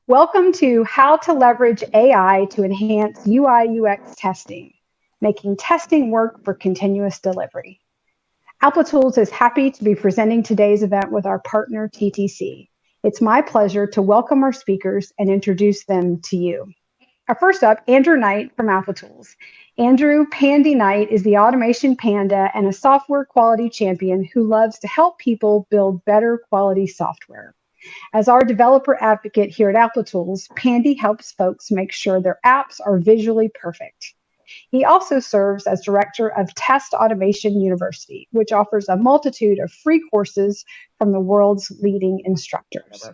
Welcome to How to Leverage AI to Enhance UI/UX Testing, making testing work for continuous delivery. Applitools is happy to be presenting today's event with our partner, TTC. It's my pleasure to welcome our speakers and introduce them to you. First up, Andrew Knight from Applitools. Andrew Pandy Knight is the automation panda and a software quality champion who loves to help people build better quality software. As our developer advocate here at Applitools, Pandy helps folks make sure their apps are visually perfect. He also serves as director of Test Automation University, which offers a multitude of free courses from the world's leading instructors.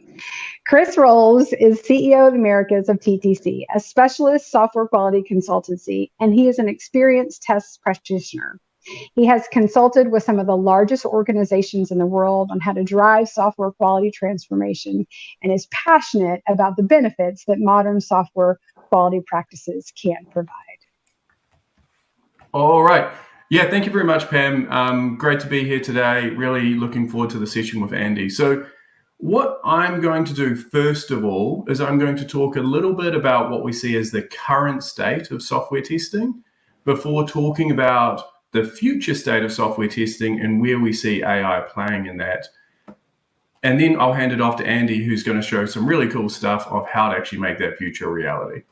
Chris Rolls is CEO of the Americas of TTC, a specialist software quality consultancy, and he is an experienced test practitioner. He has consulted with some of the largest organizations in the world on how to drive software quality transformation and is passionate about the benefits that modern software quality practices can provide. All right. Yeah, thank you very much, Pam. Great to be here today. Really looking forward to the session with Andy. So what I'm going to do first of all is I'm going to talk a little bit about what we see as the current state of software testing before talking about the future state of software testing and where we see AI playing in that. And then I'll hand it off to Andy, who's going to show some really cool stuff of how to actually make that future a reality.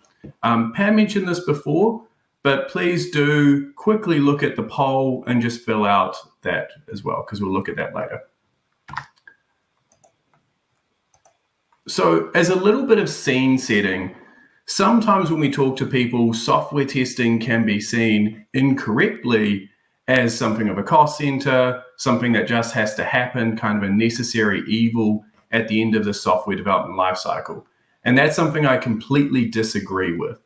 Pam mentioned this before, but please do quickly look at the poll and just fill out that as well, because we'll look at that later. So as a little bit of scene setting, sometimes when we talk to people, software testing can be seen incorrectly as something of a cost center, something that just has to happen, kind of a necessary evil at the end of the software development lifecycle. And that's something I completely disagree with.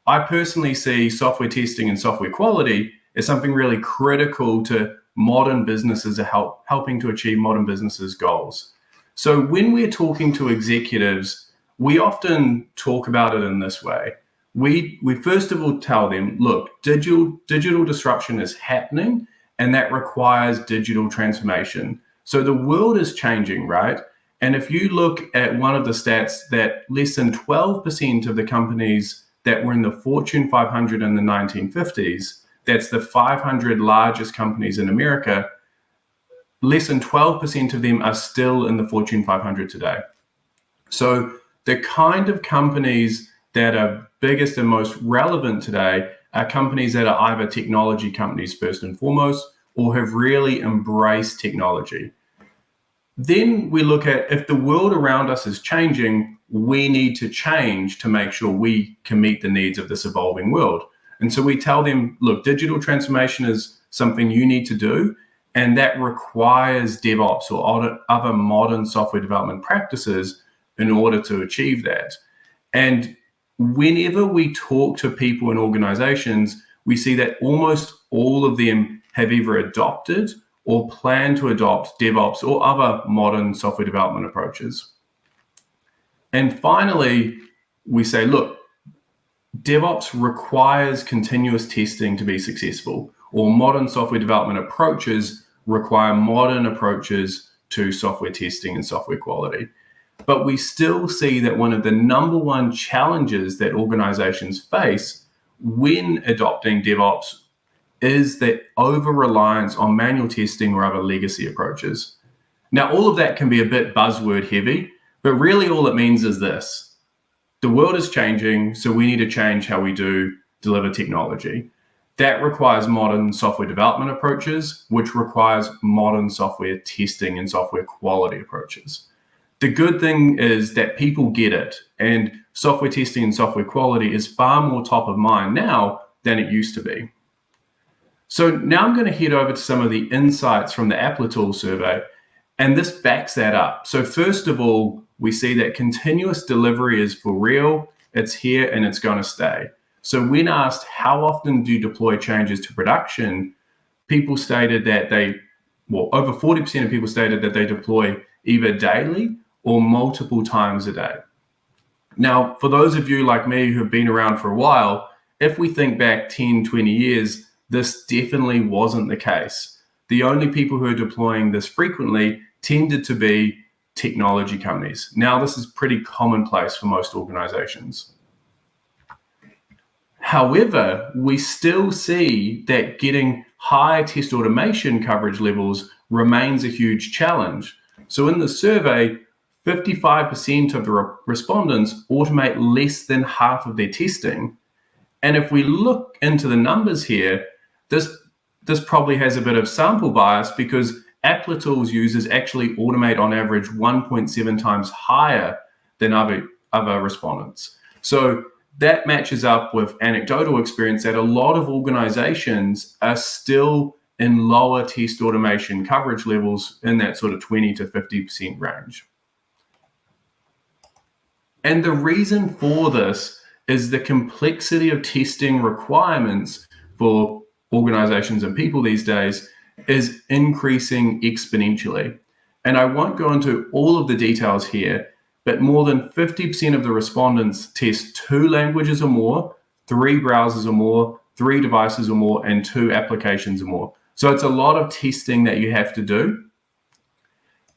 I personally see software testing and software quality as something really critical to modern businesses, helping to achieve modern businesses' goals. So when we're talking to executives, we often talk about it in this way. We first of all tell them, look, digital disruption is happening and that requires digital transformation. So the world is changing, right? And if you look at one of the stats that less than 12% of the companies that were in the Fortune 500 in the 1950s, that's the 500 largest companies in America, less than 12% of them are still in the Fortune 500 today. So the kind of companies that are biggest and most relevant today are companies that are either technology companies first and foremost, or have really embraced technology. Then we look at if the world around us is changing, we need to change to make sure we can meet the needs of this evolving world. And so we tell them, look, digital transformation is something you need to do, and that requires DevOps or other modern software development practices in order to achieve that. And whenever we talk to people in organizations, we see that almost all of them have either adopted or plan to adopt DevOps or other modern software development approaches. And finally, we say, look, DevOps requires continuous testing to be successful, or modern software development approaches require modern approaches to software testing and software quality. But we still see that one of the number one challenges that organizations face when adopting DevOps is that over-reliance on manual testing or other legacy approaches. Now, all of that can be a bit buzzword heavy, but really all it means is this. The world is changing, so we need to change how we deliver technology. That requires modern software development approaches, which requires modern software testing and software quality approaches. The good thing is that people get it, and software testing and software quality is far more top of mind now than it used to be. So now I'm going to head over to some of the insights from the Applitools survey, and this backs that up. So first of all, we see that continuous delivery is for real, it's here, and it's going to stay. So when asked how often do you deploy changes to production, people stated that over 40% of people stated that they deploy either daily or multiple times a day. Now, for those of you like me who have been around for a while, if we think back 10, 20 years, this definitely wasn't the case. The only people who are deploying this frequently tended to be technology companies. Now, this is pretty commonplace for most organizations. However, we still see that getting high test automation coverage levels remains a huge challenge. So in the survey, 55% of the respondents automate less than half of their testing. And if we look into the numbers here, this probably has a bit of sample bias because Applitools users actually automate on average 1.7 times higher than other respondents. So that matches up with anecdotal experience that a lot of organizations are still in lower test automation coverage levels in that sort of 20 to 50% range. And the reason for this is the complexity of testing requirements for organizations and people these days is increasing exponentially. And I won't go into all of the details here, but more than 50% of the respondents test 2 languages or more, 3 browsers or more, 3 devices or more, and 2 applications or more. So it's a lot of testing that you have to do.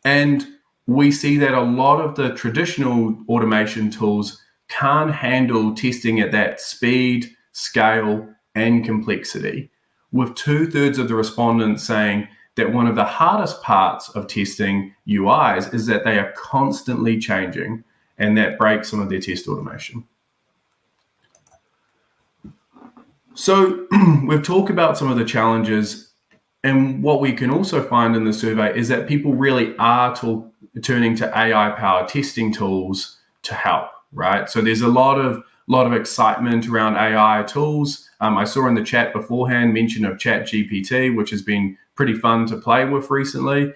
And we see that a lot of the traditional automation tools can't handle testing at that speed, scale, and complexity, with 2/3 of the respondents saying that one of the hardest parts of testing UIs is that they are constantly changing, and that breaks some of their test automation. So we've talked about some of the challenges, and what we can also find in the survey is that people really are turning to AI-powered testing tools to help, right? So there's a lot of excitement around AI tools. I saw in the chat beforehand mention of ChatGPT, which has been pretty fun to play with recently.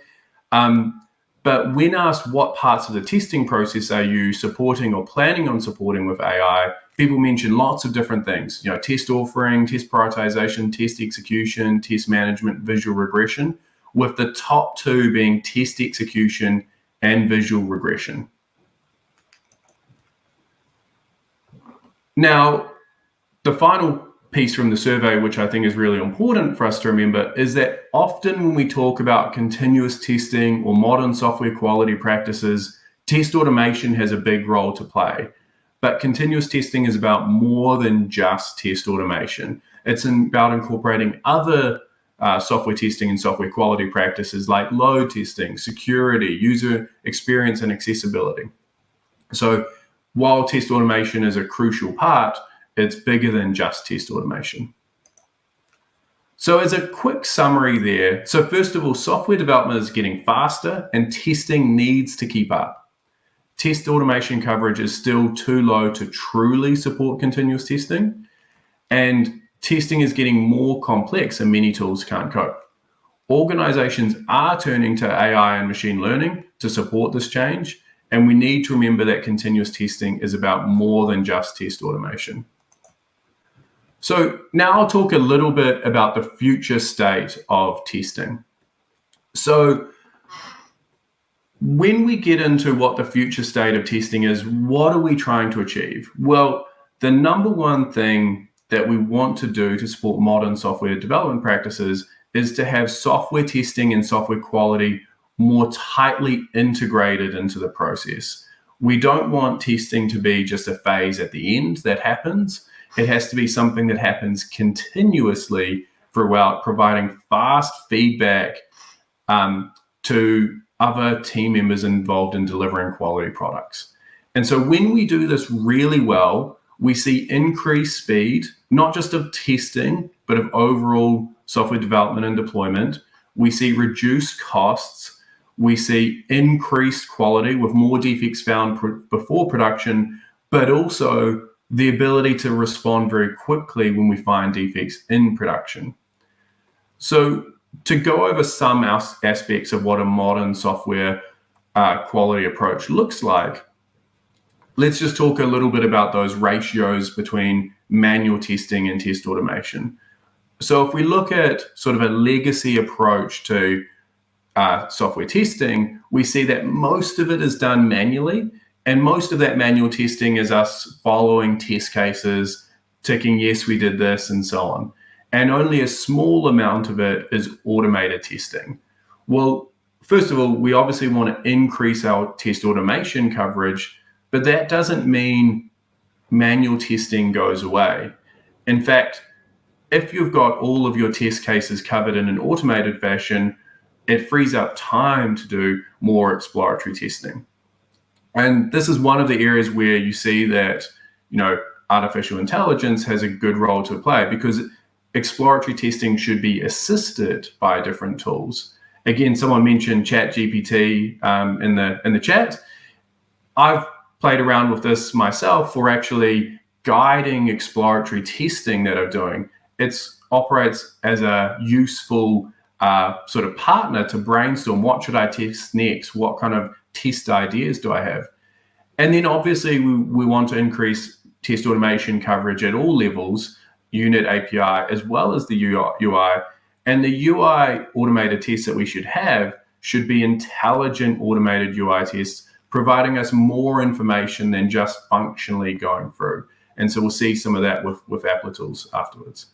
But when asked what parts of the testing process are you supporting or planning on supporting with AI, people mention lots of different things. Test authoring, test prioritization, test execution, test management, visual regression, with the top 2 being test execution and visual regression. Now, the final piece from the survey, which I think is really important for us to remember, is that often when we talk about continuous testing or modern software quality practices, test automation has a big role to play. But continuous testing is about more than just test automation. It's about incorporating other software testing and software quality practices like load testing, security, user experience, and accessibility. So while test automation is a crucial part, it's bigger than just test automation. So as a quick summary there, so first of all, software development is getting faster and testing needs to keep up. Test automation coverage is still too low to truly support continuous testing, and testing is getting more complex and many tools can't cope. Organizations are turning to AI and machine learning to support this change, and we need to remember that continuous testing is about more than just test automation. So now I'll talk a little bit about the future state of testing. So when we get into what the future state of testing is, what are we trying to achieve? Well, the number one thing that we want to do to support modern software development practices is to have software testing and software quality more tightly integrated into the process. We don't want testing to be just a phase at the end that happens. It has to be something that happens continuously throughout, providing fast feedback to other team members involved in delivering quality products. And so when we do this really well, we see increased speed, not just of testing, but of overall software development and deployment. We see reduced costs. We see increased quality with more defects found before production, but also the ability to respond very quickly when we find defects in production. So to go over some aspects of what a modern software quality approach looks like, let's just talk a little bit about those ratios between manual testing and test automation. So if we look at sort of a legacy approach to software testing, we see that most of it is done manually, and most of that manual testing is us following test cases, ticking, yes, we did this, and so on. And only a small amount of it is automated testing. Well, first of all, we obviously want to increase our test automation coverage, but that doesn't mean manual testing goes away. In fact, if you've got all of your test cases covered in an automated fashion, it frees up time to do more exploratory testing. And this is one of the areas where you see that, artificial intelligence has a good role to play, because exploratory testing should be assisted by different tools. Again, someone mentioned ChatGPT in the chat. I've played around with this myself for actually guiding exploratory testing that I'm doing. It operates as a useful sort of partner to brainstorm, what should I test next? What kind of test ideas do I have? And then obviously we want to increase test automation coverage at all levels, unit, API, as well as the UI. And the UI automated tests that we should be intelligent automated UI tests, providing us more information than just functionally going through. And so we'll see some of that with Applitools afterwards.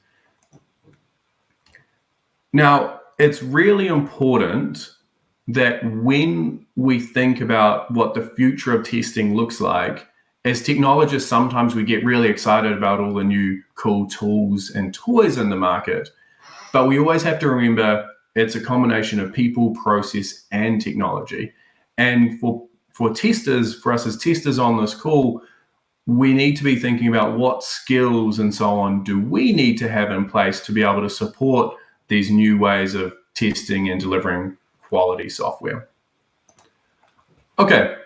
Now, it's really important that when we think about what the future of testing looks like, as technologists, sometimes we get really excited about all the new cool tools and toys in the market, but we always have to remember it's a combination of people, process, and technology. And for testers, for us as testers on this call, we need to be thinking about what skills and so on do we need to have in place to be able to support these new ways of testing and delivering quality software. Okay.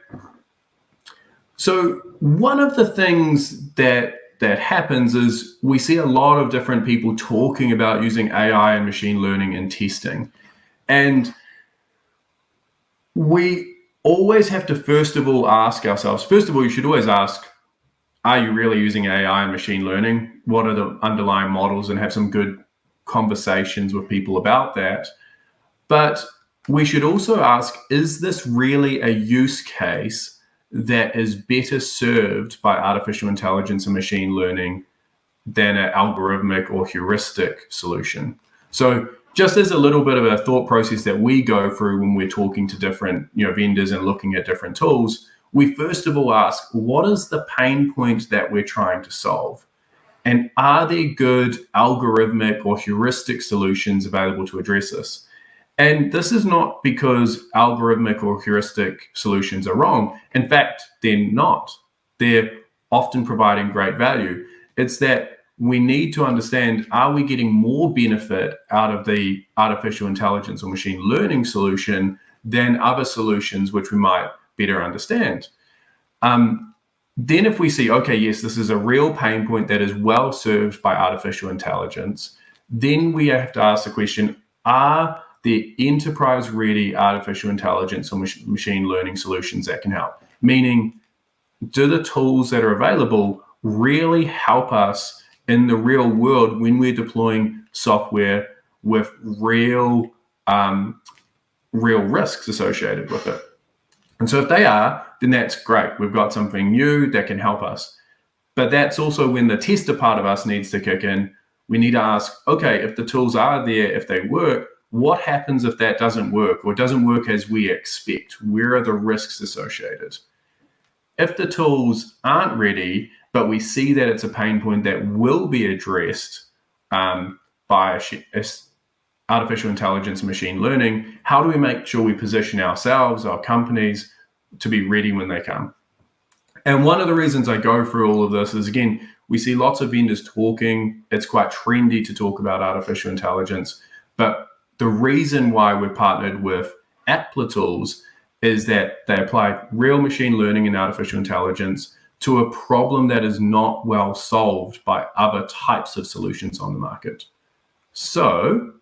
So one of the things that happens is we see a lot of different people talking about using AI and machine learning in testing. And we always have to, first of all, ask ourselves, first of all, you should always ask, are you really using AI and machine learning? What are the underlying models? And have some good conversations with people about that. But we should also ask, is this really a use case that is better served by artificial intelligence and machine learning than an algorithmic or heuristic solution? So just as a little bit of a thought process that we go through when we're talking to different vendors and looking at different tools, we first of all ask, what is the pain point that we're trying to solve? And are there good algorithmic or heuristic solutions available to address this? And this is not because algorithmic or heuristic solutions are wrong. In fact, they're not. They're often providing great value. It's that we need to understand, are we getting more benefit out of the artificial intelligence or machine learning solution than other solutions which we might better understand? Then if we see, okay, yes, this is a real pain point that is well served by artificial intelligence, then we have to ask the question, are the enterprise-ready artificial intelligence or machine learning solutions that can help? Meaning, do the tools that are available really help us in the real world when we're deploying software with real risks associated with it? And so if they are, then that's great. We've got something new that can help us. But that's also when the tester part of us needs to kick in. We need to ask, okay, if the tools are there, if they work, what happens if that doesn't work or doesn't work as we expect? Where are the risks associated? If the tools aren't ready, but we see that it's a pain point that will be addressed by artificial intelligence and machine learning, how do we make sure we position ourselves, our companies, to be ready when they come? And one of the reasons I go through all of this is, again, we see lots of vendors talking. It's quite trendy to talk about artificial intelligence, but the reason why we're partnered with Applitools is that they apply real machine learning and artificial intelligence to a problem that is not well solved by other types of solutions on the market. So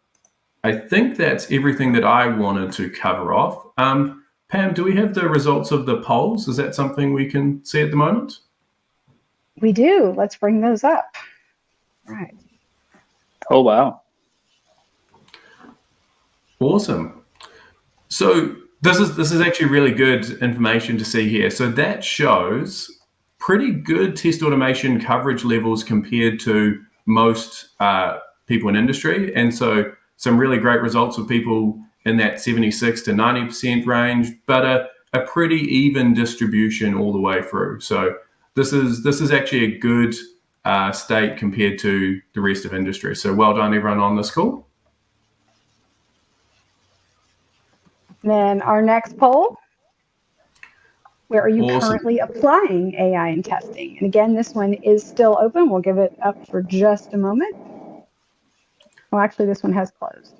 I think that's everything that I wanted to cover off. Pam, do we have the results of the polls? Is that something we can see at the moment? We do. Let's bring those up. All right. Oh, wow. Awesome. So this is actually really good information to see here. So that shows pretty good test automation coverage levels compared to most people in industry. And so some really great results of people in that 76 to 90% range, but a pretty even distribution all the way through. So this is actually a good state compared to the rest of industry. So well done, everyone on this call. Then our next poll, where are you Awesome. currently applying AI in testing? And again, this one is still open. We'll give it up for just a moment. Well, actually, this one has closed.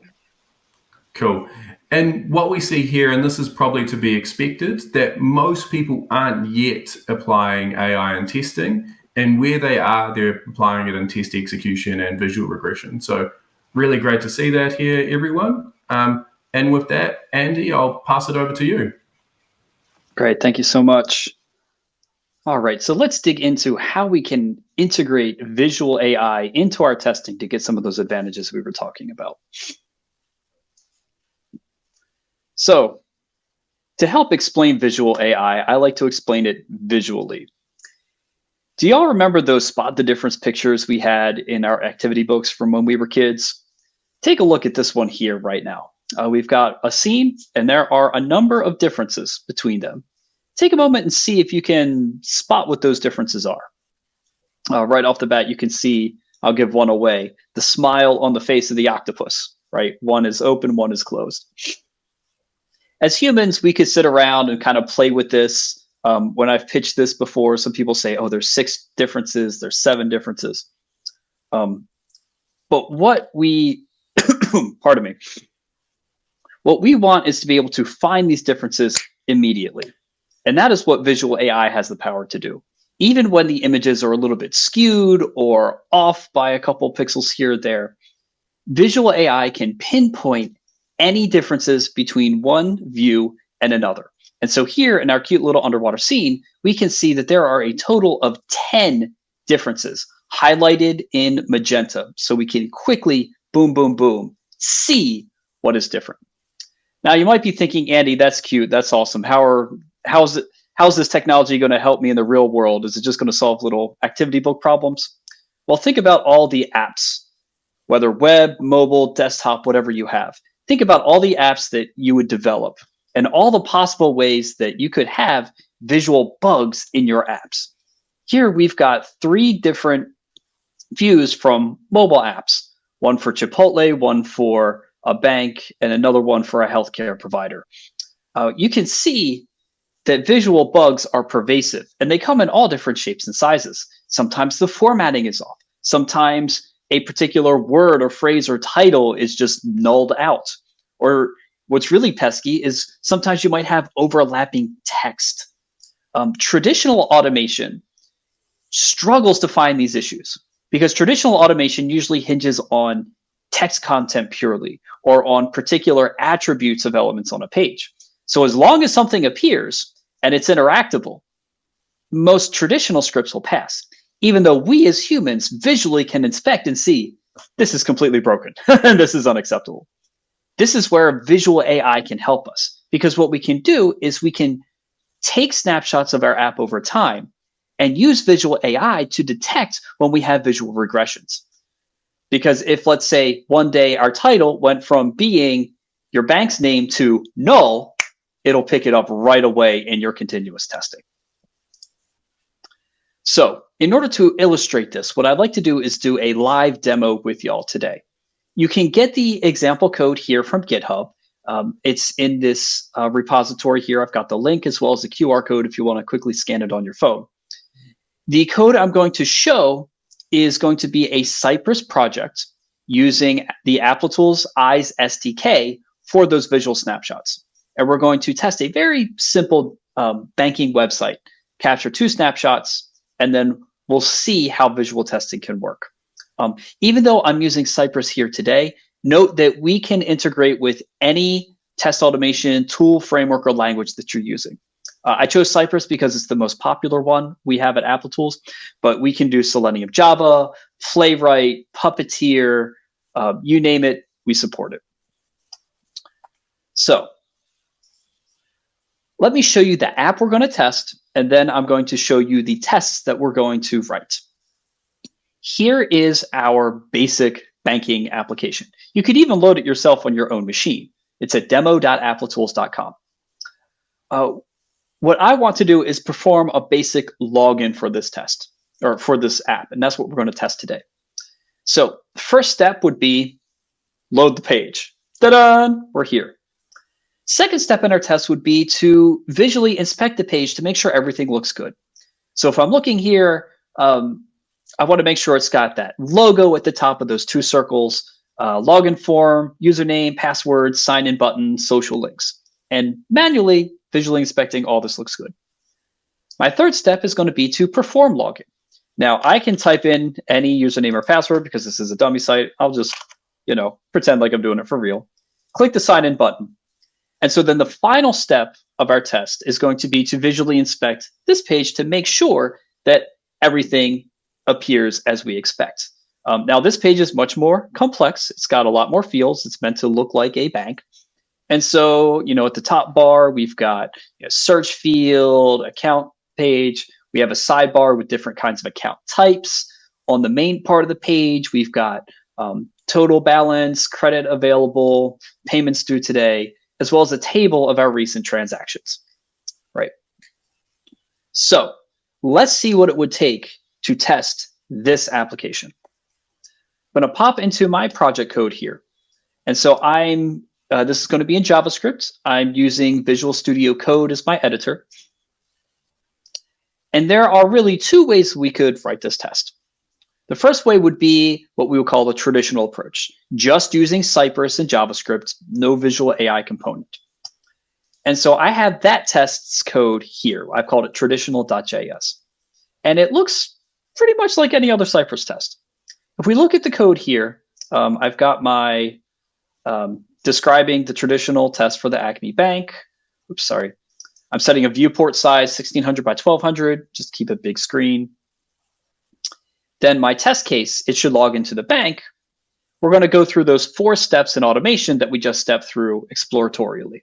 Cool. And what we see here, and this is probably to be expected, that most people aren't yet applying AI in testing. And where they are, they're applying it in test execution and visual regression. So really great to see that here, everyone. And with that, Andy, I'll pass it over to you. Great. Thank you so much. All right. So let's dig into how we can integrate visual AI into our testing to get some of those advantages we were talking about. So to help explain visual AI, I like to explain it visually. Do y'all remember those spot the difference pictures we had in our activity books from when we were kids? Take a look at this one here right now. We've got a scene, and there are a number of differences between them. Take a moment and see if you can spot what those differences are. Right off the bat, you can see, I'll give one away, the smile on the face of the octopus, right? One is open, one is closed. As humans, we could sit around and kind of play with this. When I've pitched this before, some people say, oh, there's 6 differences, there's 7 differences. But what we, pardon me, what we want is to be able to find these differences immediately. And that is what visual AI has the power to do. Even when the images are a little bit skewed or off by a couple pixels here or there, visual AI can pinpoint any differences between one view and another. And so here in our cute little underwater scene, we can see that there are a total of 10 differences highlighted in magenta. So we can quickly, boom, boom, boom, see what is different. Now you might be thinking, Andy, that's cute, that's awesome. How's this technology going to help me in the real world? Is it just going to solve little activity book problems? Well, think about all the apps, whether web, mobile, desktop, whatever you have. Think about all the apps that you would develop and all the possible ways that you could have visual bugs in your apps. Here we've got 3 different views from mobile apps, one for Chipotle, one for a bank, and another one for a healthcare provider. You can see that visual bugs are pervasive, and they come in all different shapes and sizes. Sometimes the formatting is off. Sometimes a particular word or phrase or title is just nulled out. Or what's really pesky is sometimes you might have overlapping text. Traditional automation struggles to find these issues because traditional automation usually hinges on text content purely or on particular attributes of elements on a page. So as long as something appears and it's interactable, most traditional scripts will pass, even though we as humans visually can inspect and see this is completely broken and this is unacceptable. This is where visual AI can help us, because what we can do is we can take snapshots of our app over time and use visual AI to detect when we have visual regressions. Because if, let's say, one day our title went from being your bank's name to null, it'll pick it up right away in your continuous testing. So in order to illustrate this, what I'd like to do is do a live demo with y'all today. You can get the example code here from GitHub. It's in this repository here. I've got the link as well as the QR code if you want to quickly scan it on your phone. The code I'm going to show is going to be a Cypress project using the Applitools Eyes SDK for those visual snapshots. And we're going to test a very simple banking website, capture 2 snapshots, and then we'll see how visual testing can work. Even though I'm using Cypress here today, note that we can integrate with any test automation tool, framework, or language that you're using. I chose Cypress because it's the most popular one we have at Applitools, but we can do Selenium Java, Playwright, Puppeteer, you name it, we support it. So let me show you the app we're going to test, and then I'm going to show you the tests that we're going to write. Here is our basic banking application. You could even load it yourself on your own machine. It's at demo.applitools.com. What I want to do is perform a basic login for this test, or for this app, and that's what we're going to test today. So first step would be load the page. Ta-da! We're here. Second step in our test would be to visually inspect the page to make sure everything looks good. So if I'm looking here, I want to make sure it's got that logo at the top of those two circles, login form, username, password, sign-in button, social links. And manually, visually inspecting all this looks good. My third step is going to be to perform login. Now, I can type in any username or password because this is a dummy site. I'll just, pretend like I'm doing it for real. Click the sign-in button. And so then the final step of our test is going to be to visually inspect this page to make sure that everything appears as we expect. Now, this page is much more complex. It's got a lot more fields. It's meant to look like a bank. And so, at the top bar, we've got a search field, account page. We have a sidebar with different kinds of account types. On the main part of the page, we've got total balance, credit available, payments due today, as well as a table of our recent transactions, right? So let's see what it would take to test this application. I'm going to pop into my project code here. And so this is going to be in JavaScript. I'm using Visual Studio Code as my editor. And there are really two ways we could write this test. The first way would be what we would call the traditional approach, just using Cypress and JavaScript, no visual AI component. And so I have that test's code here. I've called it traditional.js. And it looks pretty much like any other Cypress test. If we look at the code here, I've got my describing the traditional test for the Acme Bank. Oops, sorry. I'm setting a viewport size 1600 by 1200, just keep a big screen. Then my test case, it should log into the bank. We're going to go through those 4 steps in automation that we just stepped through exploratorially.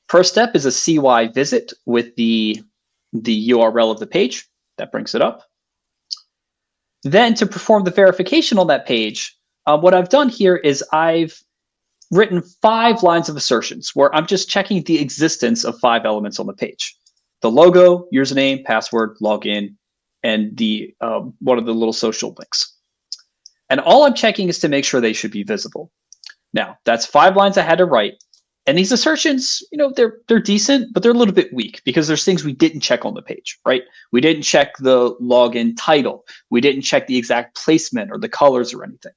First step is a CY visit with the URL of the page. That brings it up. Then to perform the verification on that page, what I've done here is I've written 5 lines of assertions where I'm just checking the existence of 5 elements on the page. The logo, username, password, login, and the one of the little social links. And all I'm checking is to make sure they should be visible. Now, that's 5 lines I had to write. And these assertions, they're decent, but they're a little bit weak because there's things we didn't check on the page, right? We didn't check the login title. We didn't check the exact placement or the colors or anything.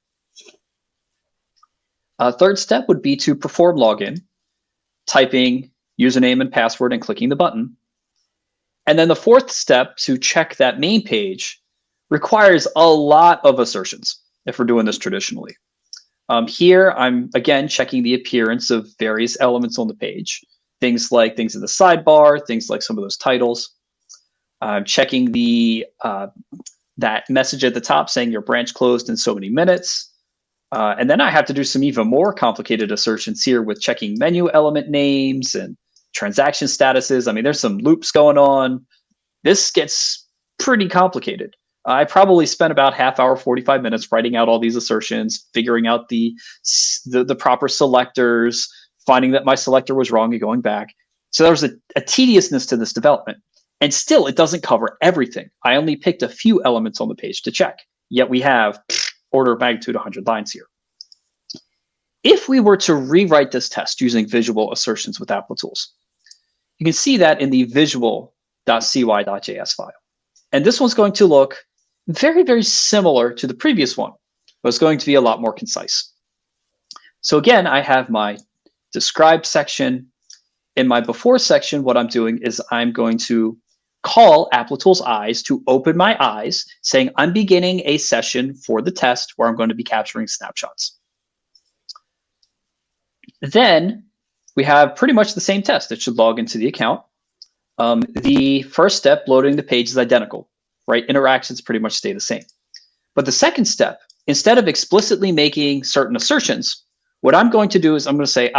Third step would be to perform login, typing username and password and clicking the button. And then the fourth step, to check that main page, requires a lot of assertions if we're doing this traditionally. Here, I'm again checking the appearance of various elements on the page. Things like things in the sidebar, things like some of those titles. I'm checking that message at the top saying your branch closed in so many minutes. And then I have to do some even more complicated assertions here with checking menu element names and transaction statuses. I mean, there's some loops going on. This gets pretty complicated. I probably spent about half hour, 45 minutes writing out all these assertions, figuring out the proper selectors, finding that my selector was wrong and going back. So there was a tediousness to this development. And still, it doesn't cover everything. I only picked a few elements on the page to check. Yet we have order of magnitude 100 lines here. If we were to rewrite this test using visual assertions with Applitools, you can see that in the visual.cy.js file. And this one's going to look very, very similar to the previous one, but it's going to be a lot more concise. So again, I have my describe section. In my before section, what I'm doing is I'm going to call Applitools eyes to open my eyes, saying I'm beginning a session for the test where I'm going to be capturing snapshots. Then we have pretty much the same test. It should log into the account. The first step, loading the page, is identical, right? Interactions pretty much stay the same. But the second step, instead of explicitly making certain assertions, what I'm going to do is I'm going to say,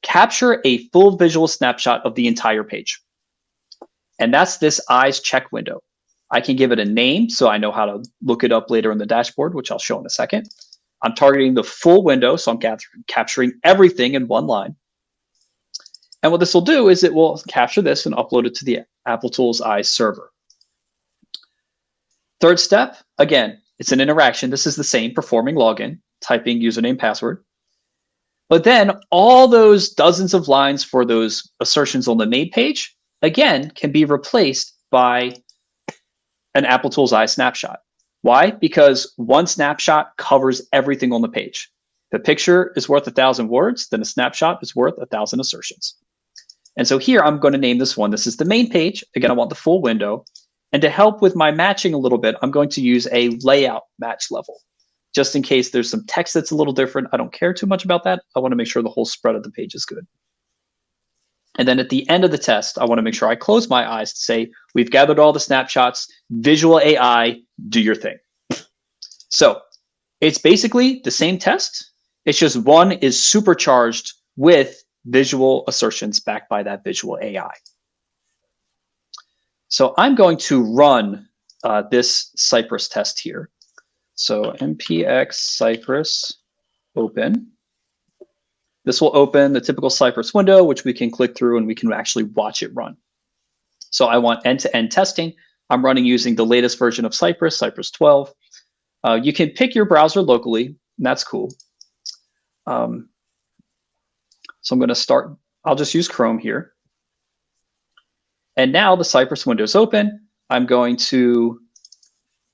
capture a full visual snapshot of the entire page. And that's this eyes check window. I can give it a name so I know how to look it up later in the dashboard, which I'll show in a second. I'm targeting the full window, so I'm capturing everything in one line. And what this will do is it will capture this and upload it to the Applitools Eyes server. Third step, again, it's an interaction. This is the same, performing login, typing username, password. But then all those dozens of lines for those assertions on the main page, again, can be replaced by an Applitools Eye snapshot. Why? Because one snapshot covers everything on the page. If a picture is worth 1,000 words, then a snapshot is worth 1,000 assertions. And so here I'm going to name this one. This is the main page. Again, I want the full window. And to help with my matching a little bit, I'm going to use a layout match level. Just in case there's some text that's a little different, I don't care too much about that. I want to make sure the whole spread of the page is good. And then at the end of the test, I want to make sure I close my eyes to say, we've gathered all the snapshots, visual AI, do your thing. So it's basically the same test. It's just one is supercharged with visual assertions backed by that visual AI. So I'm going to run this Cypress test here. So npx Cypress open. This will open the typical Cypress window, which we can click through and we can actually watch it run. So I want end-to-end testing. I'm running using the latest version of Cypress, Cypress 12. You can pick your browser locally, and that's cool. So I'm going to start, I'll just use Chrome here. And now the Cypress window is open. I'm going to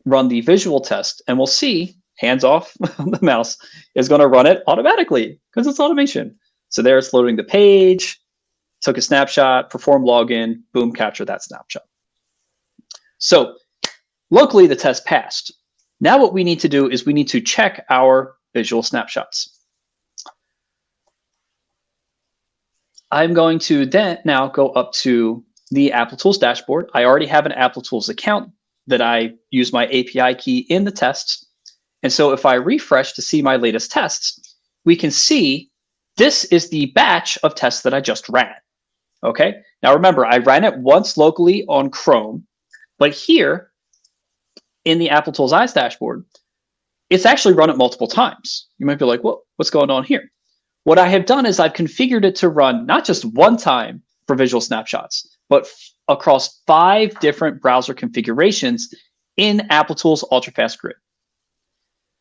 run the visual test, and we'll see, hands off the mouse, is going to run it automatically because it's automation. So there it's loading the page, took a snapshot, perform login, boom, capture that snapshot. So locally, the test passed. Now what we need to do is we need to check our visual snapshots. I'm going to then now go up to the Applitools dashboard. I already have an Applitools account that I use my API key in the tests. And so if I refresh to see my latest tests, we can see this is the batch of tests that I just ran. Okay. Now remember, I ran it once locally on Chrome, but here in the Applitools Eyes dashboard, it's actually run it multiple times. You might be like, well, what's going on here? What I have done is I've configured it to run not just one time for visual snapshots, but across 5 different browser configurations in Applitools Ultrafast Grid.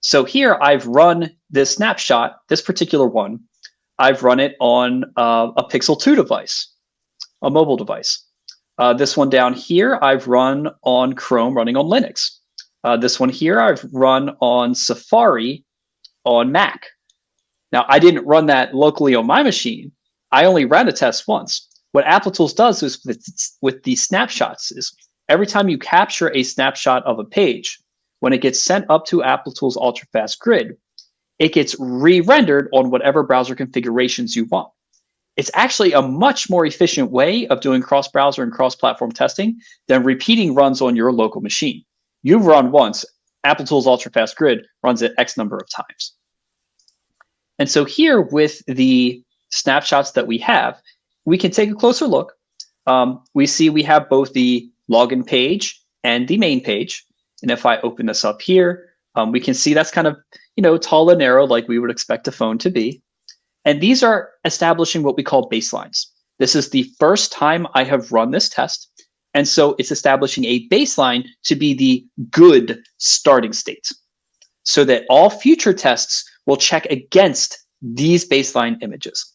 So here I've run this snapshot, this particular one, I've run it on a Pixel 2 device, a mobile device. This one down here, I've run on Chrome running on Linux. This one here, I've run on Safari on Mac. Now, I didn't run that locally on my machine. I only ran a test once. What Applitools does is with these snapshots is every time you capture a snapshot of a page, when it gets sent up to Applitools Ultrafast Grid, it gets re-rendered on whatever browser configurations you want. It's actually a much more efficient way of doing cross-browser and cross-platform testing than repeating runs on your local machine. You've run once, Applitools Ultrafast Grid runs it X number of times. And so here with the snapshots that we have, we can take a closer look. We see we have both the login page and the main page. And if I open this up here, we can see that's kind of, tall and narrow like we would expect a phone to be. And these are establishing what we call baselines. This is the first time I have run this test. And so it's establishing a baseline to be the good starting state so that all future tests will check against these baseline images.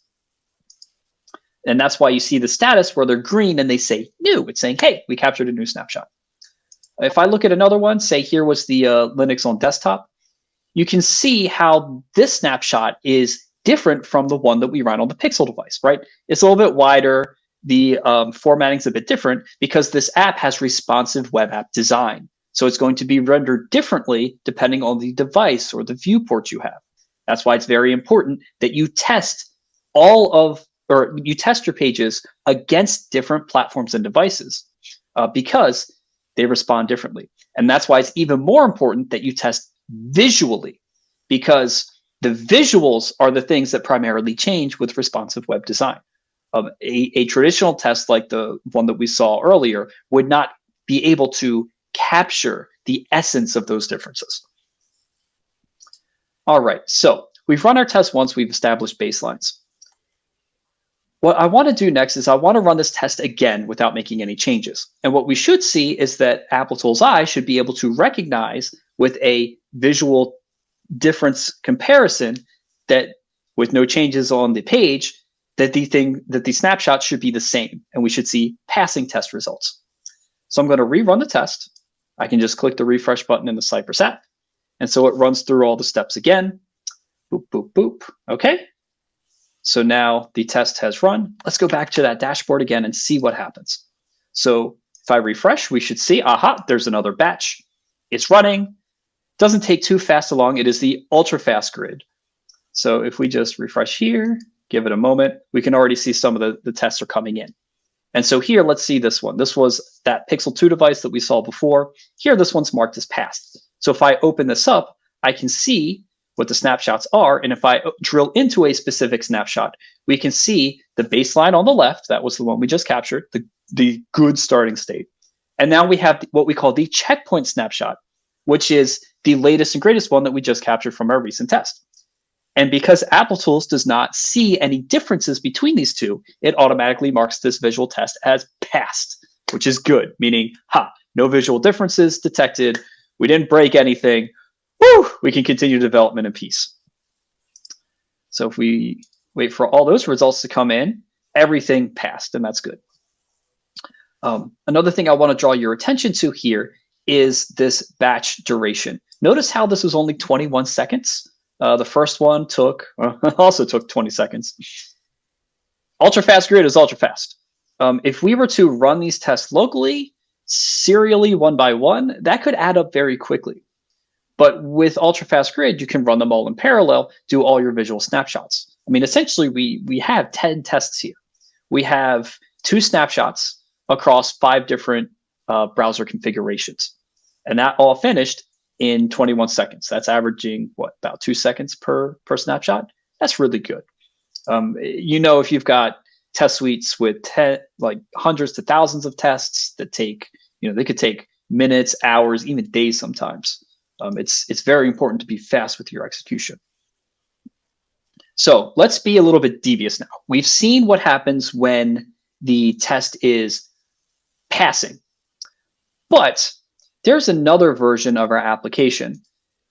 And that's why you see the status where they're green and they say new. It's saying, hey, we captured a new snapshot. If I look at another one, say here was the Linux on desktop, you can see how this snapshot is different from the one that we ran on the Pixel device, right? It's a little bit wider. The formatting's a bit different because this app has responsive web app design. So it's going to be rendered differently depending on the device or the viewport you have. That's why it's very important that you test you test your pages against different platforms and devices because they respond differently. And that's why it's even more important that you test visually because the visuals are the things that primarily change with responsive web design. A traditional test like the one that we saw earlier would not be able to capture the essence of those differences. All right, so we've run our test once, we've established baselines. What I want to do next is I want to run this test again without making any changes. And what we should see is that Applitools I should be able to recognize with a visual difference comparison that with no changes on the page, that the snapshot should be the same, and we should see passing test results. So I'm going to rerun the test. I can just click the refresh button in the Cypress app. And so it runs through all the steps again. Boop, boop, boop. Okay. So now the test has run. Let's go back to that dashboard again and see what happens. So if I refresh, we should see, aha, there's another batch. It's running. Doesn't take too fast along. It is the ultra fast grid. So if we just refresh here, give it a moment, we can already see some of the tests are coming in. And so here, let's see this one. This was that Pixel 2 device that we saw before. Here, this one's marked as passed. So if I open this up, I can see what the snapshots are. And if I drill into a specific snapshot, we can see the baseline on the left. That was the one we just captured, the good starting state. And now we have what we call the checkpoint snapshot, which is the latest and greatest one that we just captured from our recent test. And because Applitools does not see any differences between these two, it automatically marks this visual test as passed, which is good, meaning, no visual differences detected. We didn't break anything. Woo, we can continue development in peace. So if we wait for all those results to come in, everything passed, and that's good. Another thing I want to draw your attention to here is this batch duration. Notice how this was only 21 seconds. The first one also took 20 seconds. Ultra fast grid is ultra fast. If we were to run these tests locally, serially one by one, that could add up very quickly. But with ultra fast grid, you can run them all in parallel, do all your visual snapshots. I mean, essentially, we have 10 tests here. We have 2 snapshots across 5 different browser configurations. And that all finished in 21 seconds. That's averaging, about 2 seconds per snapshot? That's really good. If you've got test suites with hundreds to thousands of tests that take, they could take minutes, hours, even days sometimes. It's very important to be fast with your execution. So let's be a little bit devious now. We've seen what happens when the test is passing, but there's another version of our application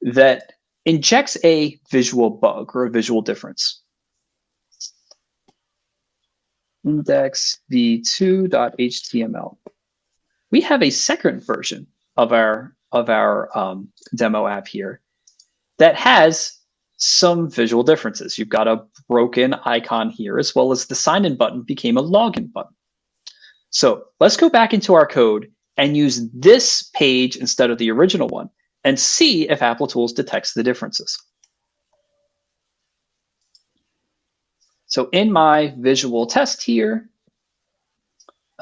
that injects a visual bug or a visual difference. Index v2.html. We have a second version of our demo app here that has some visual differences. You've got a broken icon here, as well as the sign-in button became a login button. So let's go back into our code and use this page instead of the original one and see if Applitools detects the differences. So in my visual test here,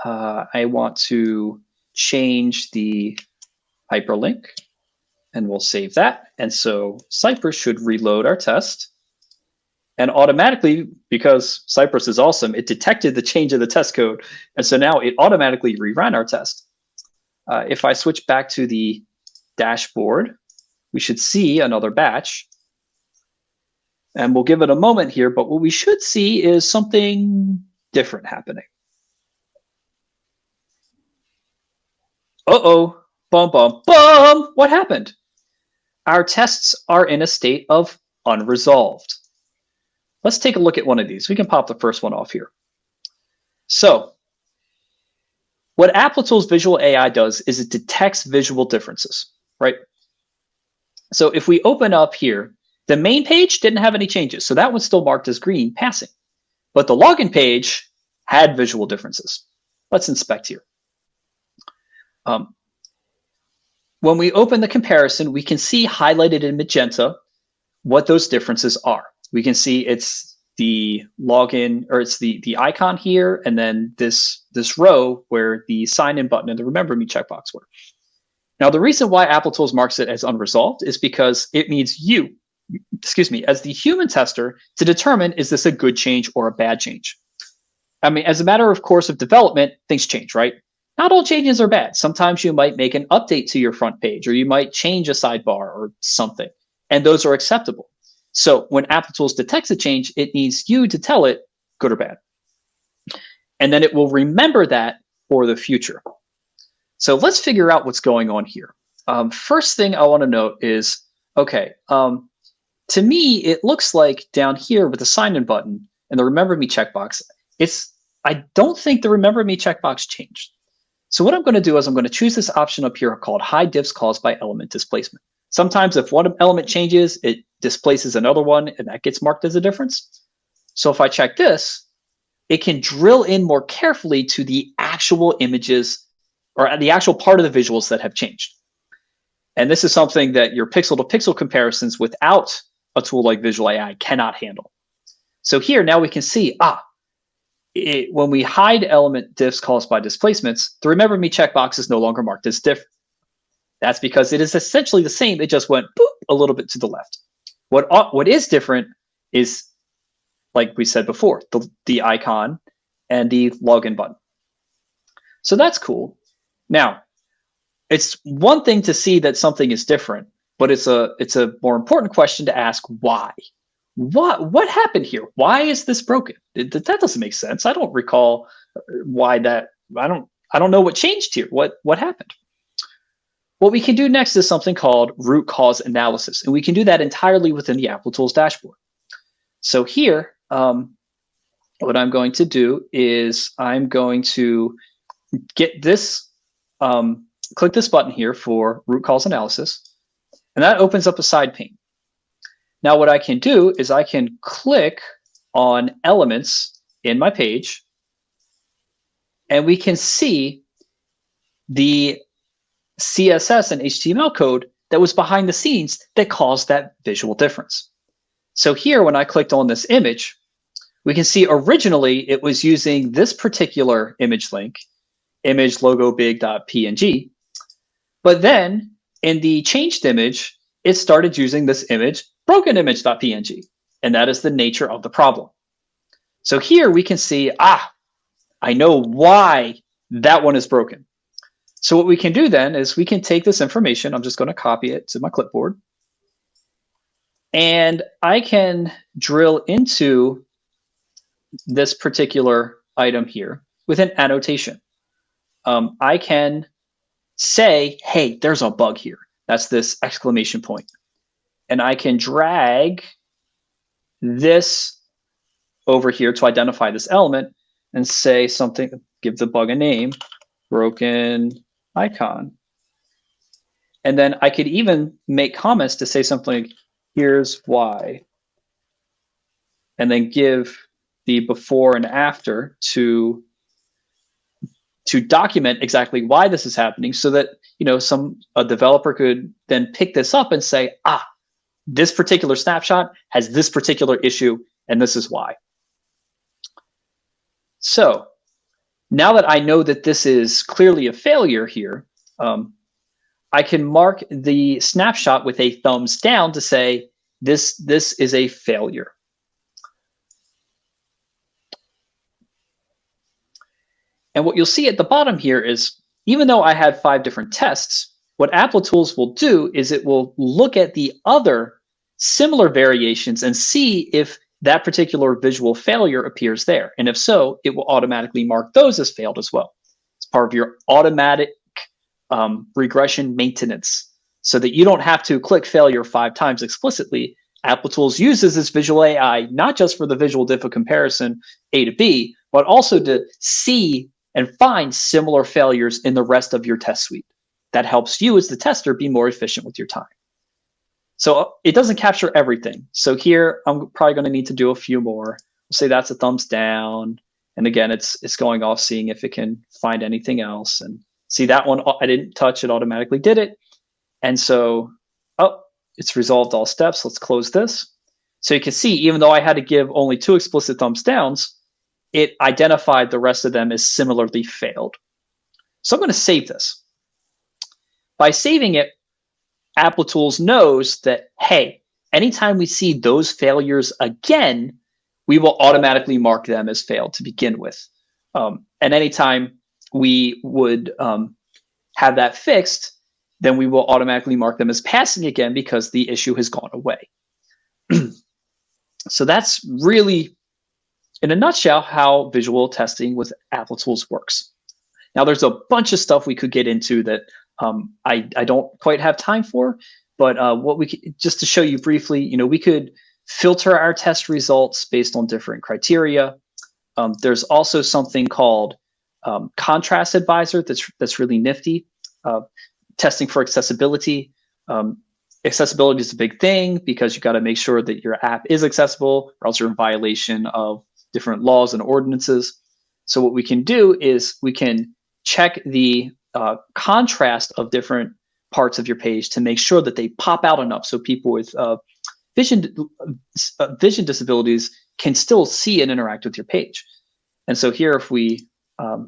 I want to change the hyperlink, and we'll save that. And so Cypress should reload our test. And automatically, because Cypress is awesome, it detected the change of the test code. And so now it automatically reran our test. If I switch back to the dashboard, we should see another batch. And we'll give it a moment here, but what we should see is something different happening. Uh-oh, bum, bum, bum. What happened? Our tests are in a state of unresolved. Let's take a look at one of these. We can pop the first one off here. So what Applitools Visual AI does is it detects visual differences, right? So if we open up here, the main page didn't have any changes. So that was still marked as green, passing. But the login page had visual differences. Let's inspect here. When we open the comparison, we can see highlighted in magenta what those differences are. We can see it's the login, or it's the icon here, and then this row where the sign in button and the remember me checkbox were. Now, the reason why Applitools marks it as unresolved is because it needs you, as the human tester, to determine, is this a good change or a bad change? I mean, as a matter of course of development, things change, right? Not all changes are bad. Sometimes you might make an update to your front page, or you might change a sidebar or something, and those are acceptable. So when Applitools detects a change, it needs you to tell it good or bad. And then it will remember that for the future. So let's figure out what's going on here. First thing I want to note is, okay, to me, it looks like down here with the sign in button and the remember me checkbox, I don't think the remember me checkbox changed. So what I'm going to do is I'm going to choose this option up here called hide diffs caused by element displacement. Sometimes if one element changes, it displaces another one and that gets marked as a difference. So if I check this, it can drill in more carefully to the actual images or the actual part of the visuals that have changed. And this is something that your pixel to pixel comparisons without a tool like Visual AI cannot handle. So here now we can see, when we hide element diffs caused by displacements, the remember me checkbox is no longer marked as different. That's because it is essentially the same. It just went boop, a little bit to the left. What is different is, like we said before, the icon and the login button. So that's cool. Now, it's one thing to see that something is different, but it's a more important question to ask why. What happened here? Why is this broken? That doesn't make sense. I don't recall why that. I don't know what changed here. What happened? What we can do next is something called root cause analysis, and we can do that entirely within the Applitools dashboard. So here, what I'm going to do is I'm going to get this, click this button here for root cause analysis, and that opens up a side pane. Now what I can do is I can click on elements in my page, and we can see the CSS and HTML code that was behind the scenes that caused that visual difference. So here, when I clicked on this image, we can see originally it was using this particular image link, image logo big.png, but then in the changed image, it started using this image broken image.png, and that is the nature of the problem. So here we can see, I know why that one is broken. So what we can do then is we can take this information, I'm just going to copy it to my clipboard, and I can drill into this particular item here with an annotation. I can say, hey, there's a bug here. That's this exclamation point. And I can drag this over here to identify this element and say something, give the bug a name, broken icon. And then I could even make comments to say something like, here's why. And then give the before and after to document exactly why this is happening so that a developer could then pick this up and say, this particular snapshot has this particular issue, and this is why. So now that I know that this is clearly a failure here, I can mark the snapshot with a thumbs down to say, this is a failure. And what you'll see at the bottom here is, even though I had 5 different tests, what Applitools will do is it will look at the other similar variations and see if that particular visual failure appears there. And if so, it will automatically mark those as failed as well. It's part of your automatic regression maintenance, so that you don't have to click failure 5 times explicitly. Applitools uses this visual AI not just for the visual diff of comparison A to B, but also to see and find similar failures in the rest of your test suite. That helps you as the tester be more efficient with your time. So it doesn't capture everything. So here, I'm probably going to need to do a few more. We'll say that's a thumbs down. And again, it's going off, seeing if it can find anything else. And see, that one I didn't touch, it automatically did it. And so, it's resolved all steps. Let's close this. So you can see, even though I had to give only 2 explicit thumbs downs, it identified the rest of them as similarly failed. So I'm going to save this. By saving it, Applitools knows that, hey, anytime we see those failures again, we will automatically mark them as failed to begin with. And anytime we would have that fixed, then we will automatically mark them as passing again because the issue has gone away. So that's really, in a nutshell, how visual testing with Applitools works. Now, there's a bunch of stuff we could get into that I don't quite have time for, but what we could, just to show you briefly, we could filter our test results based on different criteria. There's also something called Contrast Advisor that's really nifty. Testing for accessibility. Accessibility is a big thing because you got to make sure that your app is accessible, or else you're in violation of different laws and ordinances. So what we can do is we can check the contrast of different parts of your page to make sure that they pop out enough so people with vision disabilities can still see and interact with your page. And so here, if we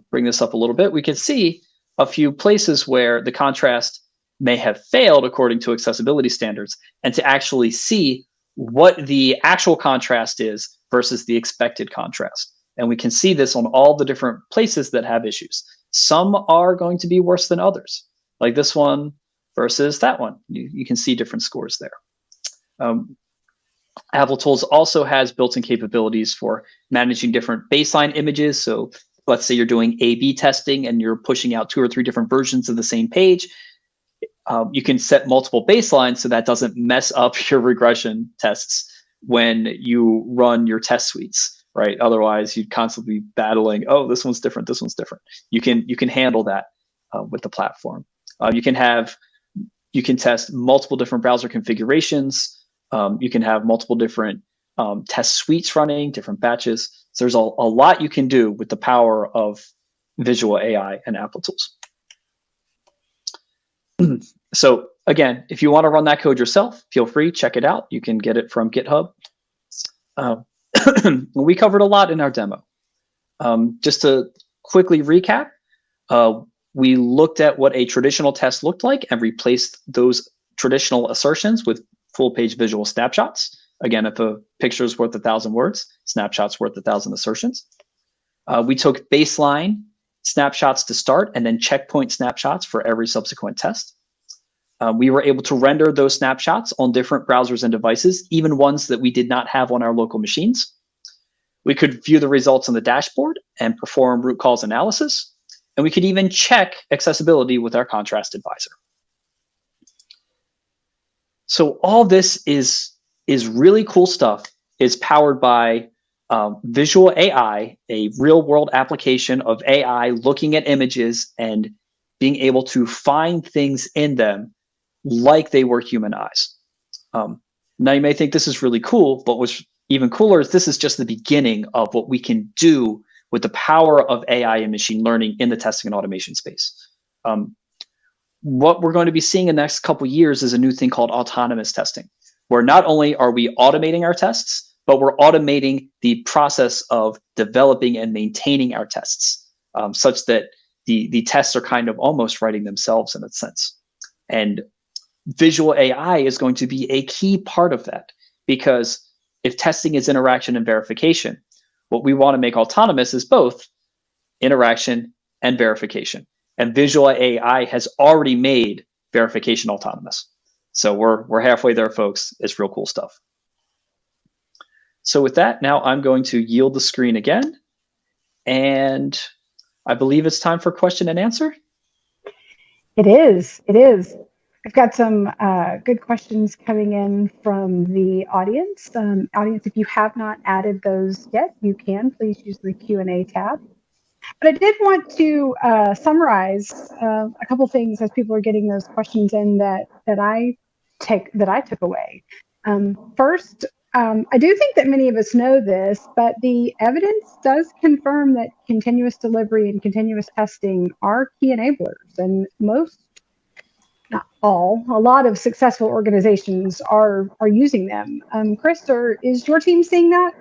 bring this up a little bit, we can see a few places where the contrast may have failed according to accessibility standards, and to actually see what the actual contrast is versus the expected contrast. And we can see this on all the different places that have issues. Some are going to be worse than others, like this one versus that one. You can see different scores there. Applitools also has built-in capabilities for managing different baseline images. So let's say you're doing A/B testing and you're pushing out 2 or 3 different versions of the same page. You can set multiple baselines so that doesn't mess up your regression tests when you run your test suites, right? Otherwise, you'd constantly be battling, oh, this one's different, this one's different. You can handle that with the platform. You can test multiple different browser configurations. You can have multiple different test suites running, different batches. So there's a lot you can do with the power of visual AI and Applitools. So again, if you want to run that code yourself, feel free, check it out. You can get it from GitHub. We covered a lot in our demo. Just to quickly recap, we looked at what a traditional test looked like and replaced those traditional assertions with full-page visual snapshots. Again, if a picture is worth 1,000 words, snapshots worth 1,000 assertions. We took baseline snapshots to start and then checkpoint snapshots for every subsequent test. We were able to render those snapshots on different browsers and devices, even ones that we did not have on our local machines. We could view the results on the dashboard and perform root cause analysis. And we could even check accessibility with our Contrast Advisor. So all this is really cool stuff. It's powered by visual AI, a real-world application of AI looking at images and being able to find things in them like they were human eyes. Now you may think this is really cool, but what's even cooler is this is just the beginning of what we can do with the power of AI and machine learning in the testing and automation space. What we're going to be seeing in the next couple of years is a new thing called autonomous testing, where not only are we automating our tests, but we're automating the process of developing and maintaining our tests, such that the tests are kind of almost writing themselves in a sense. And visual AI is going to be a key part of that, because if testing is interaction and verification, what we want to make autonomous is both interaction and verification. And visual AI has already made verification autonomous. So we're halfway there, folks. It's real cool stuff. So with that, now I'm going to yield the screen again. And I believe it's time for question and answer. It is. It is. I've got some good questions coming in from the audience. Audience, if you have not added those yet, you can. Please use the Q&A tab. But I did want to summarize a couple things as people are getting those questions in that I took away. First, I do think that many of us know this, but the evidence does confirm that continuous delivery and continuous testing are key enablers, and most, not all, a lot of successful organizations are using them. Chris, is your team seeing that?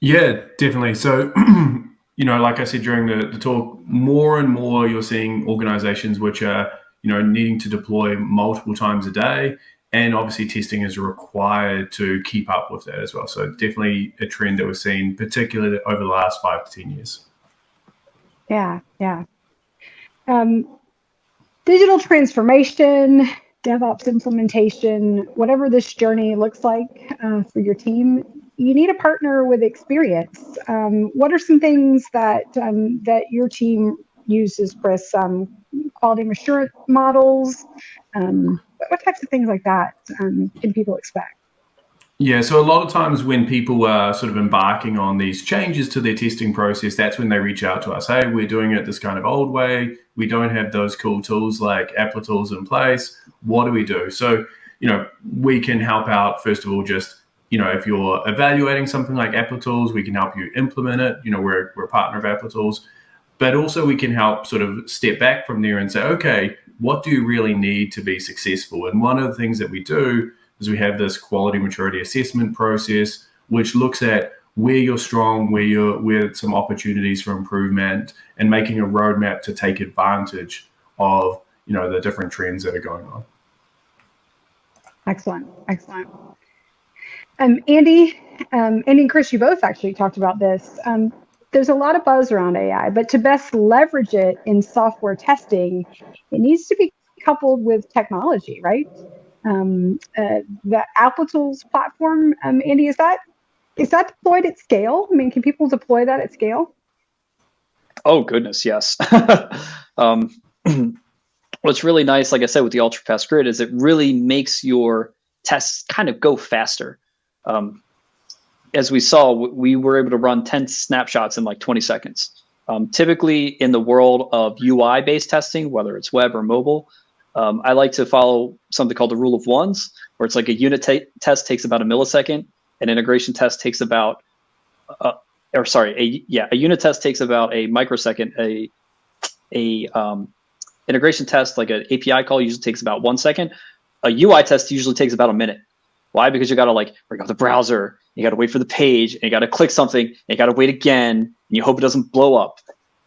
Yeah, definitely. So, like I said during the talk, more and more you're seeing organizations which are, needing to deploy multiple times a day. And obviously testing is required to keep up with that as well. So definitely a trend that we're seeing, particularly over the last 5 to 10 years. Yeah. Digital transformation, DevOps implementation, whatever this journey looks like for your team, you need a partner with experience. What are some things that your team uses, Chris? Quality assurance models. What types of things like that can people expect? Yeah, so a lot of times when people are sort of embarking on these changes to their testing process, that's when they reach out to us. Hey, we're doing it this kind of old way. We don't have those cool tools like Applitools in place. What do we do? So, we can help out, first of all, just, if you're evaluating something like Applitools, we can help you implement it. We're a partner of Applitools. But also we can help sort of step back from there and say, okay, what do you really need to be successful? And one of the things that we do is we have this quality maturity assessment process, which looks at where you're strong, where some opportunities for improvement, and making a roadmap to take advantage of the different trends that are going on. Excellent. Andy and Chris, you both actually talked about this. There's a lot of buzz around AI, but to best leverage it in software testing, it needs to be coupled with technology, right? The Applitools platform, Andy, is that deployed at scale? I mean, can people deploy that at scale? Oh goodness, yes. What's really nice, like I said, with the ultra-fast grid is it really makes your tests kind of go faster. As we saw, we were able to run 10 snapshots in like 20 seconds. Typically in the world of UI-based testing, whether it's web or mobile, I like to follow something called the rule of ones, where it's like a unit test takes about a millisecond, an integration test takes about, a unit test takes about a microsecond, integration test, like an API call, usually takes about 1 second. A UI test usually takes about a minute. Why? Because you got to bring up the browser, you got to wait for the page, and you got to click something, and you got to wait again, and you hope it doesn't blow up.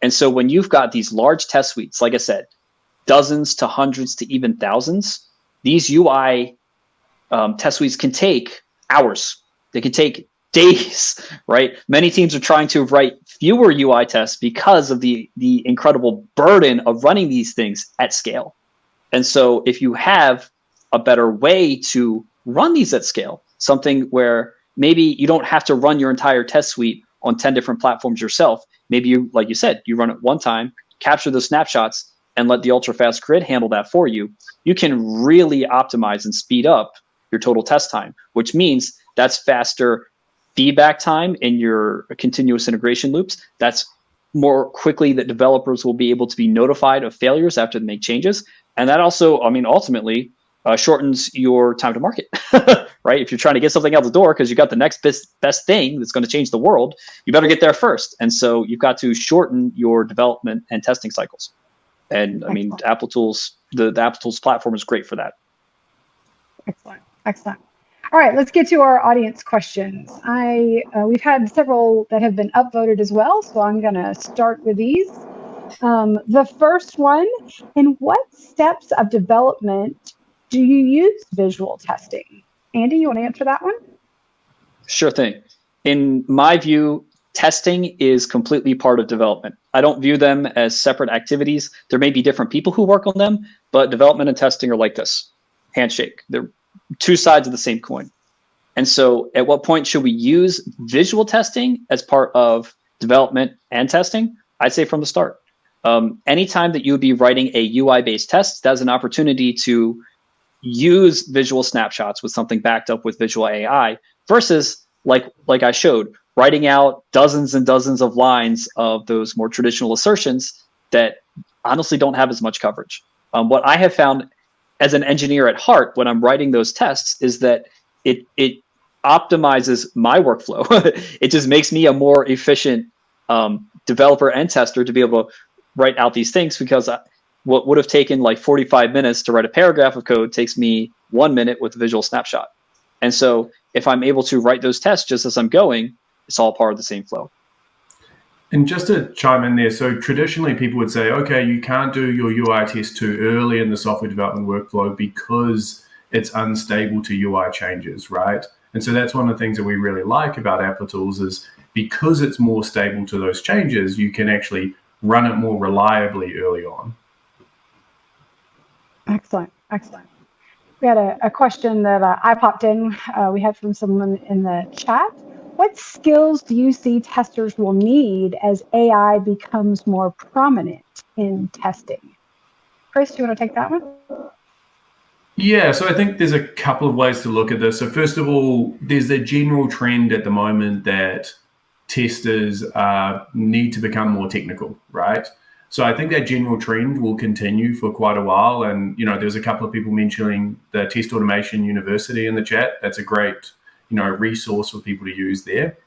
And so when you've got these large test suites, like I said, dozens to hundreds to even thousands, these UI test suites can take hours. They can take days, right? Many teams are trying to write fewer UI tests because of the incredible burden of running these things at scale. And so if you have a better way to run these at scale, something where maybe you don't have to run your entire test suite on 10 different platforms yourself. Maybe you, like you said, you run it one time, capture the snapshots, and let the ultra-fast grid handle that for you. You can really optimize and speed up your total test time, which means that's faster feedback time in your continuous integration loops. That's more quickly that developers will be able to be notified of failures after they make changes. And that also, ultimately shortens your time to market, right? If you're trying to get something out the door because you got the next best thing that's going to change the world, you better get there first. And so you've got to shorten your development and testing cycles. And Applitools, the Applitools platform is great for that. Excellent. All right, let's get to our audience questions. We've had several that have been upvoted as well, so I'm going to start with these. The first one: in what steps of development do you use visual testing? Andy, you want to answer that one? Sure thing. In my view, testing is completely part of development. I don't view them as separate activities. There may be different people who work on them, but development and testing are like this: handshake. They're two sides of the same coin. And so at what point should we use visual testing as part of development and testing? I'd say from the start. Anytime that you would be writing a UI-based test, that's an opportunity to use visual snapshots with something backed up with visual AI versus, like I showed, writing out dozens and dozens of lines of those more traditional assertions that honestly don't have as much coverage. What I have found as an engineer at heart when I'm writing those tests is that it optimizes my workflow. It just makes me a more efficient developer and tester to be able to write out these things, because what would have taken like 45 minutes to write a paragraph of code takes me 1 minute with a visual snapshot. And so if I'm able to write those tests just as I'm going, it's all part of the same flow. And just to chime in there, so traditionally people would say, okay, you can't do your UI test too early in the software development workflow because it's unstable to UI changes, right? And so that's one of the things that we really like about Applitools is because it's more stable to those changes, you can actually run it more reliably early on. Excellent. We had a question that I popped in. We had from someone in the chat. What skills do you see testers will need as AI becomes more prominent in testing? Chris, do you want to take that one? Yeah, so I think there's a couple of ways to look at this. So first of all, there's a general trend at the moment that testers need to become more technical, right? So I think that general trend will continue for quite a while. And, there's a couple of people mentioning the Test Automation University in the chat. That's a great, resource for people to use there.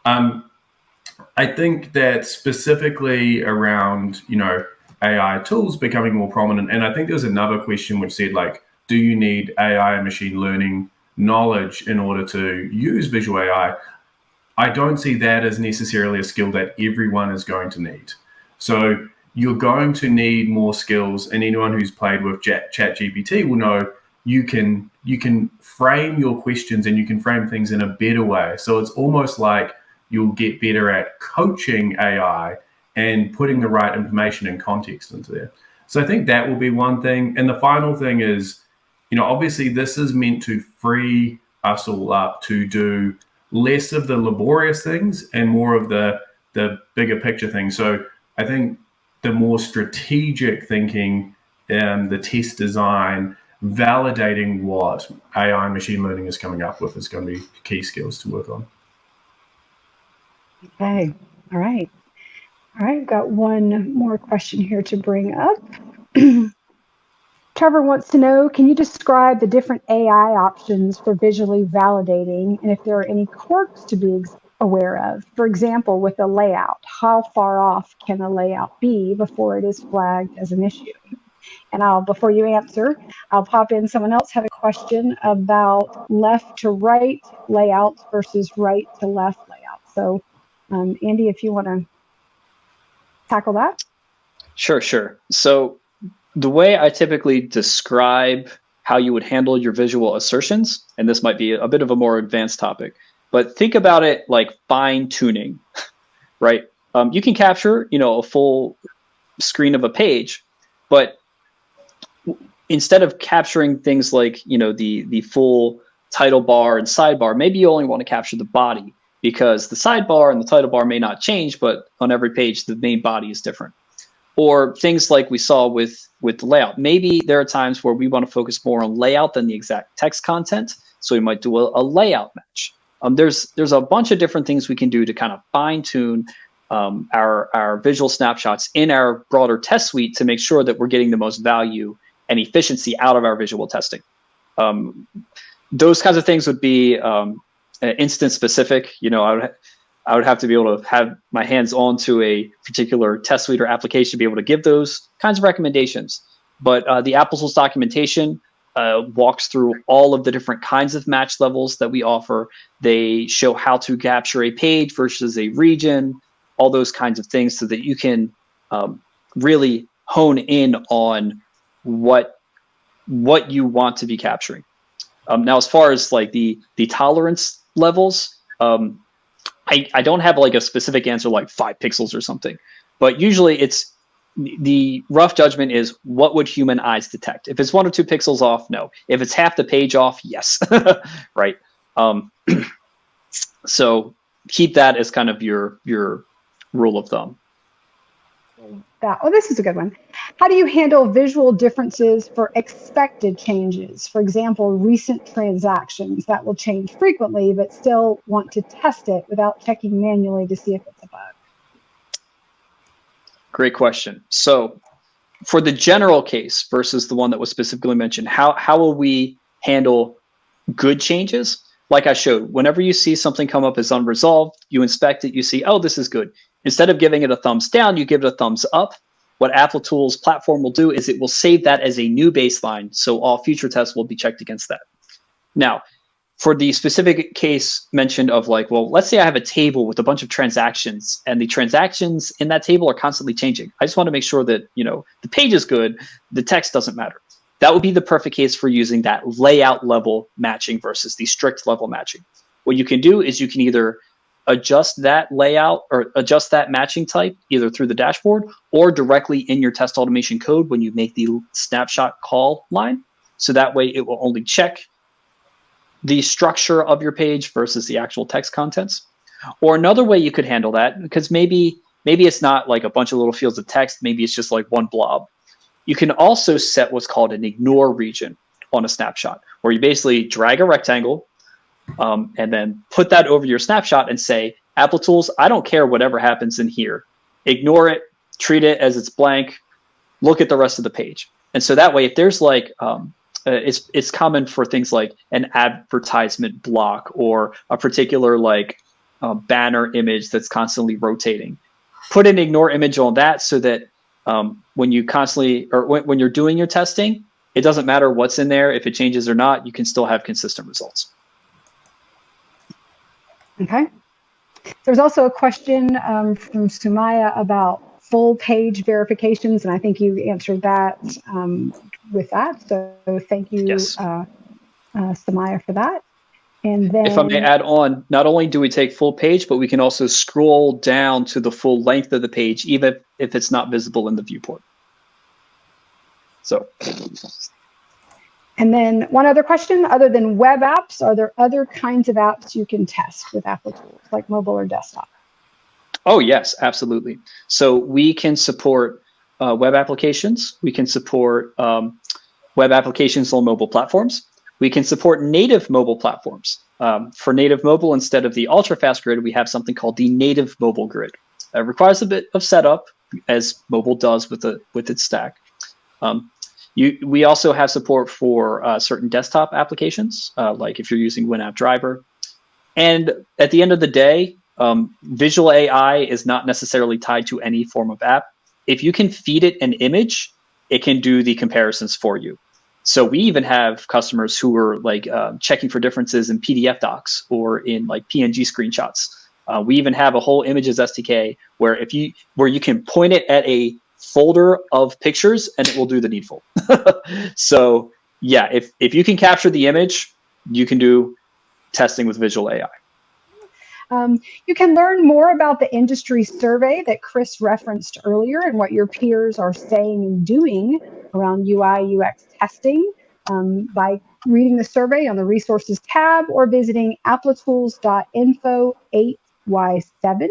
I think that specifically around, AI tools becoming more prominent. And I think there's another question which said, like, do you need AI and machine learning knowledge in order to use visual AI? I don't see that as necessarily a skill that everyone is going to need. So you're going to need more skills, and anyone who's played with ChatGPT will know you can frame your questions and you can frame things in a better way. So it's almost like you'll get better at coaching AI and putting the right information and context into there. So I think that will be one thing. And the final thing is, obviously this is meant to free us all up to do less of the laborious things and more of the bigger picture things. So I think the more strategic thinking and the test design, validating what AI and machine learning is coming up with is going to be key skills to work on. Okay. All right. Got one more question here to bring up. Trevor wants to know, can you describe the different AI options for visually validating and if there are any quirks to be aware of? For example, with a layout, how far off can a layout be before it is flagged as an issue? And before you answer, I'll pop in, someone else had a question about left to right layouts versus right to left layouts. So Andy, if you want to tackle that. Sure. So the way I typically describe how you would handle your visual assertions, and this might be a bit of a more advanced topic, but think about it like fine tuning, right? You can capture, a full screen of a page, but instead of capturing things like, the full title bar and sidebar, maybe you only want to capture the body because the sidebar and the title bar may not change, but on every page, the main body is different. Or things like we saw with the layout. Maybe there are times where we want to focus more on layout than the exact text content. So we might do a layout match. There's a bunch of different things we can do to kind of fine tune our visual snapshots in our broader test suite to make sure that we're getting the most value and efficiency out of our visual testing. Those kinds of things would be instance specific. I would have to be able to have my hands on to a particular test suite or application to be able to give those kinds of recommendations. But the Applitools documentation walks through all of the different kinds of match levels that we offer. They show how to capture a page versus a region, all those kinds of things so that you can really hone in on what you want to be capturing. Now, as far as like the tolerance levels, I don't have like a specific answer like 5 pixels or something, but usually it's the rough judgment is what would human eyes detect? If it's 1 or 2 pixels off, no. If it's half the page off, yes. Right. So keep that as kind of your rule of thumb. This is a good one. How do you handle visual differences for expected changes? For example, recent transactions that will change frequently, but still want to test it without checking manually to see if it's a bug. Great question. So for the general case versus the one that was specifically mentioned, how will we handle good changes? Like I showed, whenever you see something come up as unresolved, you inspect it, you see, oh, this is good. Instead of giving it a thumbs down, you give it a thumbs up. What Applitools platform will do is it will save that as a new baseline, so all future tests will be checked against that. Now, for the specific case mentioned of like, well, let's say I have a table with a bunch of transactions, and the transactions in that table are constantly changing. I just want to make sure that, the page is good, the text doesn't matter. That would be the perfect case for using that layout level matching versus the strict level matching. What you can do is you can either adjust that layout or adjust that matching type either through the dashboard or directly in your test automation code when you make the snapshot call line. So that way it will only check the structure of your page versus the actual text contents. Or another way you could handle that, because maybe it's not like a bunch of little fields of text, maybe it's just like one blob. You can also set what's called an ignore region on a snapshot, where you basically drag a rectangle and then put that over your snapshot and say, Applitools, I don't care whatever happens in here. Ignore it, treat it as it's blank, look at the rest of the page. And so that way, if there's like, it's common for things like an advertisement block or a particular like banner image that's constantly rotating. Put an ignore image on that so that when you constantly, or when you're doing your testing, it doesn't matter what's in there. If it changes or not, you can still have consistent results. Okay. There's also a question from Sumaya about full page verifications, and I think you answered that with that. So thank you, Yes. Sumaya, for that. And then, if I may add on, not only do we take full page, but we can also scroll down to the full length of the page, even if it's not visible in the viewport. So. And then one other question, other than web apps, are there other kinds of apps you can test with Applitools, like mobile or desktop? Oh, yes, absolutely. So we can support web applications. We can support web applications on mobile platforms. We can support native mobile platforms. For native mobile, instead of the ultra-fast grid, we have something called the native mobile grid. It requires a bit of setup, as mobile does with its stack. We also have support for certain desktop applications, like if you're using WinApp Driver. And at the end of the day, visual AI is not necessarily tied to any form of app. If you can feed it an image, it can do the comparisons for you. So we even have customers who are like checking for differences in PDF docs or in like PNG screenshots. We even have a whole images SDK where you can point it at a folder of pictures and it will do the needful. So yeah, if you can capture the image, you can do testing with visual AI. You can learn more about the industry survey that Chris referenced earlier and what your peers are saying and doing around UI UX testing by reading the survey on the resources tab or visiting applitools.info 8Y7.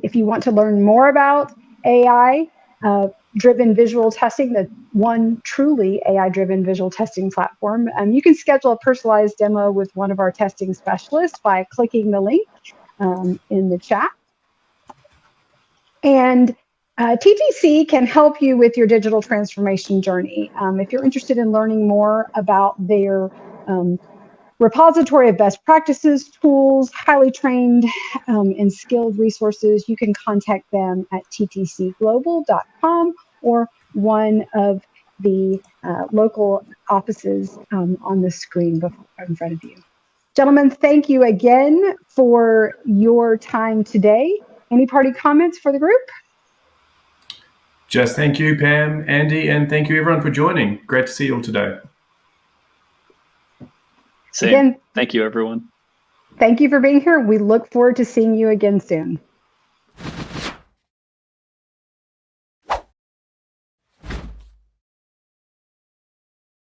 If you want to learn more about AI driven visual testing, the one truly AI driven visual testing platform, you can schedule a personalized demo with one of our testing specialists by clicking the link in the chat. And TTC can help you with your digital transformation journey. If you're interested in learning more about their repository of best practices, tools, highly trained and skilled resources, you can contact them at ttcglobal.com or one of the local offices on the screen in front of you. Gentlemen, thank you again for your time today. Any party comments for the group? Just thank you, Pam, Andy, and thank you everyone for joining. Great to see you all today. Same. Again, thank you, everyone. Thank you for being here. We look forward to seeing you again soon.